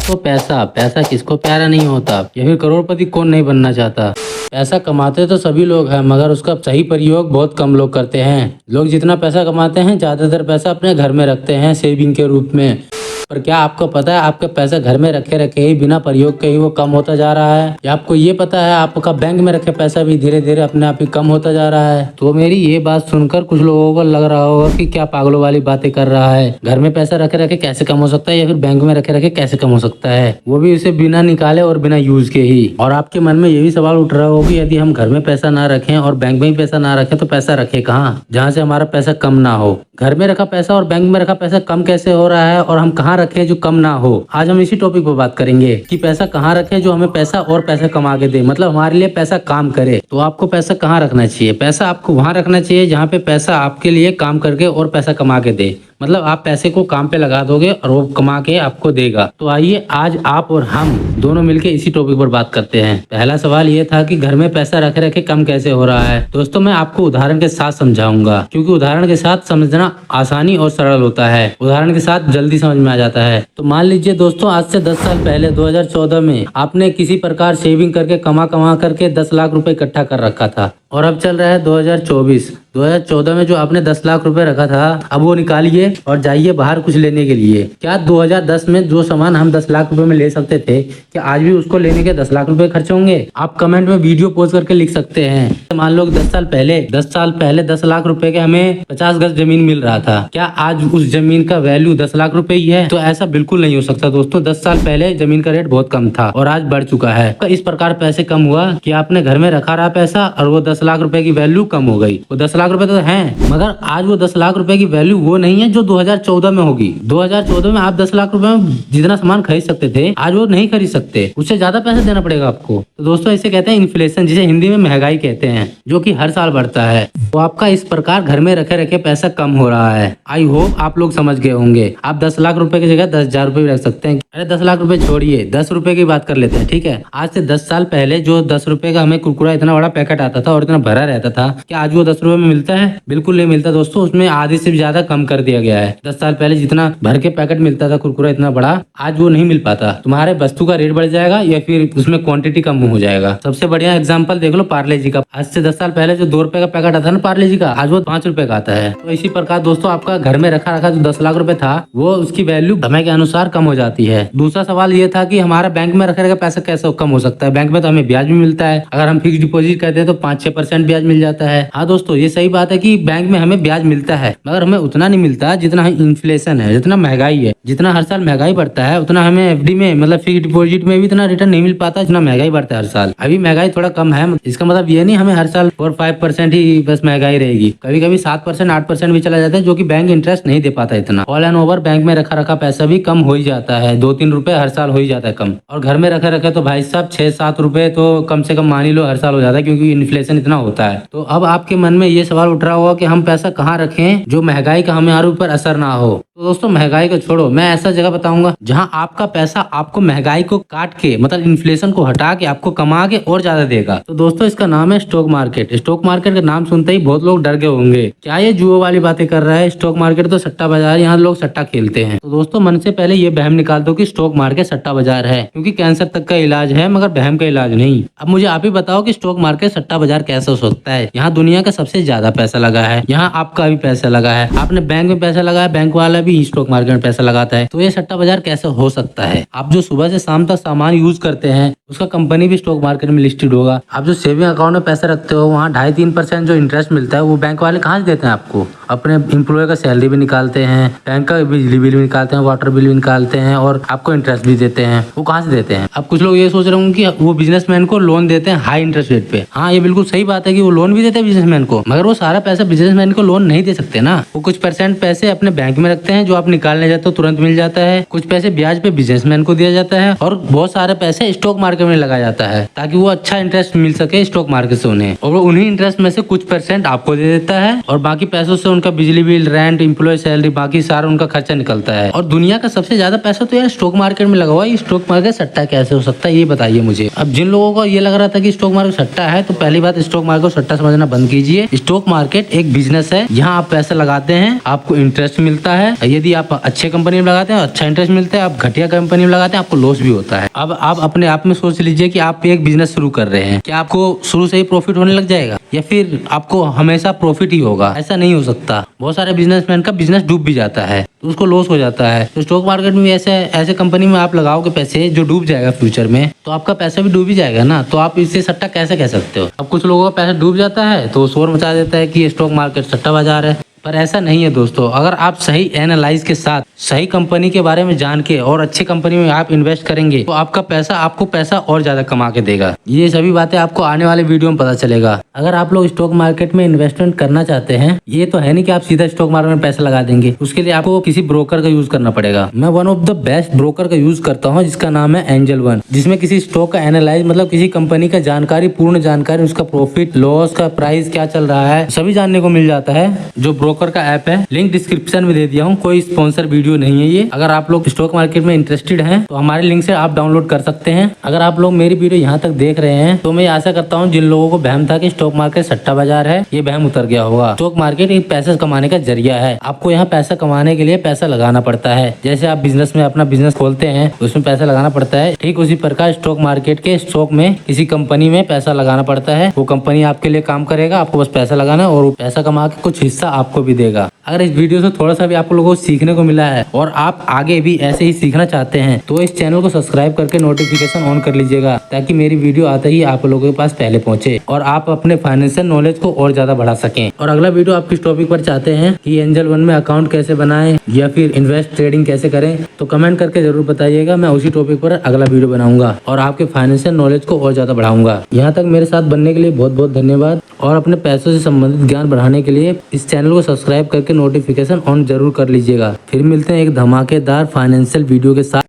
तो पैसा पैसा किसको प्यारा नहीं होता, या फिर करोड़पति कौन नहीं बनना चाहता। पैसा कमाते तो सभी लोग हैं, मगर उसका सही प्रयोग बहुत कम लोग करते हैं। लोग जितना पैसा कमाते हैं ज़्यादातर पैसा अपने घर में रखते हैं सेविंग के रूप में। पर क्या आपको पता है आपका पैसा घर में रखे रखे ही बिना प्रयोग के ही वो कम होता जा रहा है। या आपको ये पता है आपका बैंक में रखे पैसा भी धीरे धीरे अपने आप ही कम होता जा रहा है। तो मेरी ये बात सुनकर कुछ लोगों को लग रहा होगा कि क्या पागलों वाली बातें कर रहा है, घर में पैसा रखे रखे कैसे कम हो सकता है, या फिर बैंक में रखे रखे कैसे कम हो सकता है, वो भी उसे बिना निकाले और बिना यूज के ही। और आपके मन में ये भी सवाल उठ रहा होगा कि यदि हम घर में पैसा ना रखें और बैंक में ही पैसा ना रखें तो पैसा रखे कहाँ जहाँ से हमारा पैसा कम ना हो। घर में रखा पैसा और बैंक में रखा पैसा कम कैसे हो रहा है, और हम कहाँ रखें जो कम ना हो। आज हम इसी टॉपिक पर बात करेंगे कि पैसा कहाँ रखें जो हमें पैसा और पैसा कमा के दे, मतलब हमारे लिए पैसा काम करे। तो आपको पैसा कहाँ रखना चाहिए? पैसा आपको वहां रखना चाहिए जहाँ पे पैसा आपके लिए काम करके और पैसा कमा के दे, मतलब आप पैसे को काम पे लगा दोगे और वो कमा के आपको देगा। तो आइए आज आप और हम दोनों मिलके इसी टॉपिक पर बात करते हैं। पहला सवाल ये था कि घर में पैसा रखे रखे कम कैसे हो रहा है। दोस्तों मैं आपको उदाहरण के साथ समझाऊंगा, क्योंकि उदाहरण के साथ समझना आसानी और सरल होता है, उदाहरण के साथ जल्दी समझ में आ जाता है। तो मान लीजिए दोस्तों आज से 10 साल पहले 2014 में आपने किसी प्रकार सेविंग करके कमा करके 10 लाख रुपए इकट्ठा कर रखा था, और अब चल रहा है 2024। 2014 में जो आपने 10 लाख रुपए रखा था अब वो निकालिए और जाइए बाहर कुछ लेने के लिए। क्या 2010 में जो सामान हम 10 लाख रुपए में ले सकते थे, क्या आज भी उसको लेने के 10 लाख रुपए खर्च होंगे? आप कमेंट में वीडियो पोस्ट करके लिख सकते हैं। मान लो 10 साल पहले 10 लाख रुपए के हमें 50 गज जमीन मिल रहा था, क्या आज उस जमीन का वैल्यू 10 लाख रुपए ही है? तो ऐसा बिल्कुल नहीं हो सकता दोस्तों। 10 साल पहले जमीन का रेट बहुत कम था और आज बढ़ चुका है। इस प्रकार पैसे कम हुआ कि आपने घर में रखा रहा पैसा और वो 10 लाख रुपए की वैल्यू कम हो गई। वो 10 लाख रुपए तो हैं, मगर आज वो 10 लाख रुपए की वैल्यू वो नहीं है जो 2014 में होगी। 2014 में आप 10 लाख रुपए में जितना सामान खरीद सकते थे आज वो नहीं खरीद सकते, उससे ज्यादा पैसा देना पड़ेगा आपको। तो दोस्तों इसे कहते हैं इन्फ्लेशन, जिसे हिंदी में महंगाई कहते हैं, जो कि हर साल बढ़ता है। तो आपका इस प्रकार घर में रखे रखे पैसा कम हो रहा है। आई होप आप लोग समझ गए होंगे। आप 10 लाख रुपए की जगह 10,000 रुपए भी रख सकते हैं। अरे 10 लाख रुपए छोड़िए, 10 रुपए की बात कर लेते हैं, ठीक है। आज से 10 साल पहले जो 10 रुपए का हमें कुरकुरा इतना बड़ा पैकेट आता था और इतना भरा रहता था, क्या आज वो 10 रुपए में मिलता है? बिल्कुल नहीं मिलता दोस्तों। उसमें आधे से भी ज्यादा कम कर दिया गया है। 10 साल पहले जितना भर के पैकेट मिलता था कुरकुरा इतना बड़ा, आज वो नहीं मिल पाता। तुम्हारे वस्तु का रेट बढ़ जाएगा या फिर उसमें क्वांटिटी कम हो जाएगा। सबसे बढ़िया एग्जांपल देख लो पार्ले जी का। आज से 10 साल पहले जो 2 रुपए का पैकेट आता था ना पार्ले जी का, आज वो 5 रुपए का आता है। तो इसी प्रकार दोस्तों आपका घर में रखा जो 10 लाख रुपए था वो उसकी वैल्यू समय के अनुसार कम हो जाती है। दूसरा सवाल ये था कि हमारा बैंक में रखे रखा पैसा कैसे कम हो सकता है। बैंक में तो हमें ब्याज भी मिलता है, अगर हम फिक्स डिपॉजिट करते हैं तो 5-6% ब्याज मिल जाता है। हाँ दोस्तों ये सही बात है कि बैंक में हमें ब्याज मिलता है, मगर हमें उतना नहीं मिलता जितना इन्फ्लेशन है, जितना महंगाई है। जितना हर साल महंगाई बढ़ता है उतना हमें एफडी में मतलब फिक्स डिपॉजिट में भी इतना रिटर्न नहीं मिल पाता जितना महंगाई बढ़ता है हर साल। अभी महंगाई थोड़ा कम है, इसका मतलब ये नहीं हमें हर साल 4-5% ही बस महंगाई रहेगी। कभी कभी 7% 8% भी चला जाता है, जो कि बैंक इंटरेस्ट नहीं दे पाता इतना। ऑल एंड ओवर बैंक में रखा पैसा भी कम हो ही जाता है, 2-3 रुपए हर साल हो ही जाता है कम। और घर में रखे तो भाई साहब 6-7 रुपए तो कम से कम मान ही लो हर साल हो जाता है, क्योंकि इन्फ्लेशन इतना होता है। तो अब आपके मन में ये सवाल उठ रहा होगा कि हम पैसा कहाँ रखें जो महंगाई का हमारे ऊपर असर ना हो। तो दोस्तों महंगाई को छोड़ो, मैं ऐसा जगह बताऊंगा जहां आपका पैसा आपको महंगाई को काट के मतलब इन्फ्लेशन को हटा के आपको कमा के और ज्यादा देगा। तो दोस्तों इसका नाम है स्टॉक मार्केट। स्टॉक मार्केट का नाम सुनते ही बहुत लोग डर गए होंगे, क्या ये जुआ वाली बातें कर रहा है? स्टॉक मार्केट तो सट्टा बाजार, यहाँ लोग सट्टा खेलते हैं। तो दोस्तों मन से पहले ये बहम निकाल दो कि स्टॉक मार्केट सट्टा बाजार है, क्योंकि कैंसर तक का इलाज है मगर बहम का इलाज नहीं। अब मुझे आप ही बताओ कि स्टॉक मार्केट सट्टा बाजार कैसे हो सकता है? यहाँ दुनिया का सबसे ज्यादा पैसा लगा है, यहाँ आपका भी पैसा लगा है, आपने बैंक में पैसा लगाया, बैंक वाला भी स्टॉक मार्केट में पैसा लगाता है। तो ये सट्टा बाजार कैसे हो सकता है? आप जो सुबह से शाम तक सामान यूज करते हैं उसका कंपनी भी स्टॉक मार्केट में लिस्टेड होगा। आप जो सेविंग अकाउंट में पैसा रखते हो वहाँ 2.5-3% जो इंटरेस्ट मिलता है वो बैंक वाले कहाँ से देते हैं आपको? अपने एम्प्लॉय का सैलरी भी निकालते हैं, बैंक का बिजली बिल भी निकालते हैं, वाटर बिल भी निकालते हैं और आपको इंटरेस्ट भी देते हैं। वो कहाँ से देते हैं? अब कुछ लोग ये सोच रहे होंगे कि वो बिजनेसमैन को लोन देते हैं हाई इंटरेस्ट रेट पे। हाँ ये बिल्कुल सही बात है कि वो लोन भी देते हैं बिजनेसमैन को, मगर वो सारा पैसा बिजनेसमैन को लोन नहीं दे सकते ना। वो कुछ % पैसे अपने बैंक में रखते हैं जो आप निकालने जाते हो तुरंत मिल जाता है, कुछ पैसे ब्याज पे बिजनेसमैन को दिया जाता है और बहुत सारे पैसे स्टॉक मार्केट मार्केट में लगाया जाता है ताकि वो अच्छा इंटरेस्ट मिल सके स्टॉक मार्केट से उन्हें, और वो उन्हीं इंटरेस्ट में से कुछ % आपको दे देता है और बाकी पैसों से उनका बिजली बिल, रेंट, एम्प्लॉय सैलरी, बाकी सारा उनका खर्चा निकलता है। और दुनिया का सबसे ज्यादा पैसा तो यार स्टॉक मार्केट में लगा हुआ है। स्टॉक मार्केट सट्टा कैसे हो सकता है ये बताइए मुझे। अब जिन लोगों को ये लग रहा था कि स्टॉक मार्केट सट्टा है, तो पहली बात स्टॉक मार्केट को सट्टा समझना बंद कीजिए। स्टॉक मार्केट एक बिजनेस है, यहाँ आप पैसा लगाते हैं, आपको इंटरेस्ट मिलता है। यदि आप अच्छे कंपनी में लगाते हैं अच्छा इंटरेस्ट मिलता है, आप घटिया कंपनी में लगाते हैं आपको लॉस भी होता है। अब आप अपने आप में सोच लीजिए कि आप एक बिजनेस शुरू कर रहे हैं, क्या आपको शुरू से ही प्रॉफिट होने लग जाएगा या फिर आपको हमेशा प्रॉफिट ही होगा? ऐसा नहीं हो सकता। बहुत सारे बिजनेसमैन का बिजनेस डूब भी जाता है तो उसको लॉस हो जाता है। तो स्टॉक मार्केट में ऐसे कंपनी में आप लगाओगे पैसे जो डूब जाएगा फ्यूचर में, तो आपका पैसा भी डूब ही जाएगा ना। तो आप इससे सट्टा कैसे कह सकते हो? अब कुछ लोगों का पैसा डूब जाता है तो शोर मचा देता है कि स्टॉक मार्केट सट्टा बाजार है, पर ऐसा नहीं है दोस्तों। अगर आप सही एनालाइज के साथ सही कंपनी के बारे में जान के और अच्छी कंपनी में आप इन्वेस्ट करेंगे तो आपको पैसा और ज्यादा कमा के देगा। ये सभी बातें आपको आने वाले वीडियो में पता चलेगा। अगर आप लोग स्टॉक मार्केट में इन्वेस्टमेंट करना चाहते हैं, ये तो है नहीं कि आप सीधा स्टॉक मार्केट में पैसा लगा देंगे, उसके लिए आपको किसी ब्रोकर का यूज करना पड़ेगा। मैं one of the best broker का यूज करता हूँ जिसका नाम है एंजल वन, जिसमें किसी स्टॉक का एनालाइज मतलब किसी कंपनी का जानकारी, पूर्ण जानकारी, उसका प्रॉफिट लॉस का प्राइस क्या चल रहा है सभी जानने को मिल जाता है। जो ब्रोकर का ऐप है, लिंक डिस्क्रिप्शन में दे दिया हूँ, कोई स्पॉन्सर वीडियो नहीं है ये। अगर आप लोग स्टॉक मार्केट में इंटरेस्टेड हैं तो हमारे लिंक से आप डाउनलोड कर सकते हैं। अगर आप लोग मेरी वीडियो यहाँ तक देख रहे हैं तो मैं आशा करता हूँ जिन लोगों को बहम था कि स्टॉक मार्केट सट्टा बाजार है, ये बहम उतर गया होगा। स्टॉक मार्केट एक पैसा कमाने का जरिया है। आपको यहाँ पैसा कमाने के लिए पैसा लगाना पड़ता है। जैसे आप बिजनेस में अपना बिजनेस खोलते हैं उसमें पैसा लगाना पड़ता है, ठीक उसी प्रकार स्टॉक मार्केट के स्टॉक में किसी कंपनी में पैसा लगाना पड़ता है। वो कंपनी आपके लिए काम करेगा, आपको बस पैसा लगाना और पैसा कमा के कुछ हिस्सा आपको भी देगा। अगर इस वीडियो से थोड़ा सा भी आप लोगों को सीखने को मिला है और आप आगे भी ऐसे ही सीखना चाहते हैं तो इस चैनल को सब्सक्राइब करके नोटिफिकेशन ऑन कर लीजिएगा ताकि मेरी वीडियो आते ही आप लोगों के पास पहले पहुंचे और आप अपने फाइनेंशियल नॉलेज को और ज्यादा बढ़ा सकें। और अगला वीडियो आप किस टॉपिक पर चाहते हैं कि एंजल वन में अकाउंट कैसे बनाएं या फिर इन्वेस्ट ट्रेडिंग कैसे करें, तो कमेंट करके जरूर बताइएगा। मैं उसी टॉपिक पर अगला वीडियो बनाऊंगा और आपके फाइनेंशियल नॉलेज को और ज्यादा बढ़ाऊंगा। यहाँ तक मेरे साथ बनने के लिए बहुत बहुत धन्यवाद। और अपने पैसों से संबंधित ज्ञान बढ़ाने के लिए इस चैनल को सब्सक्राइब करके नोटिफिकेशन ऑन जरूर कर लीजिएगा। फिर मिलते हैं एक धमाकेदार फाइनेंशियल वीडियो के साथ।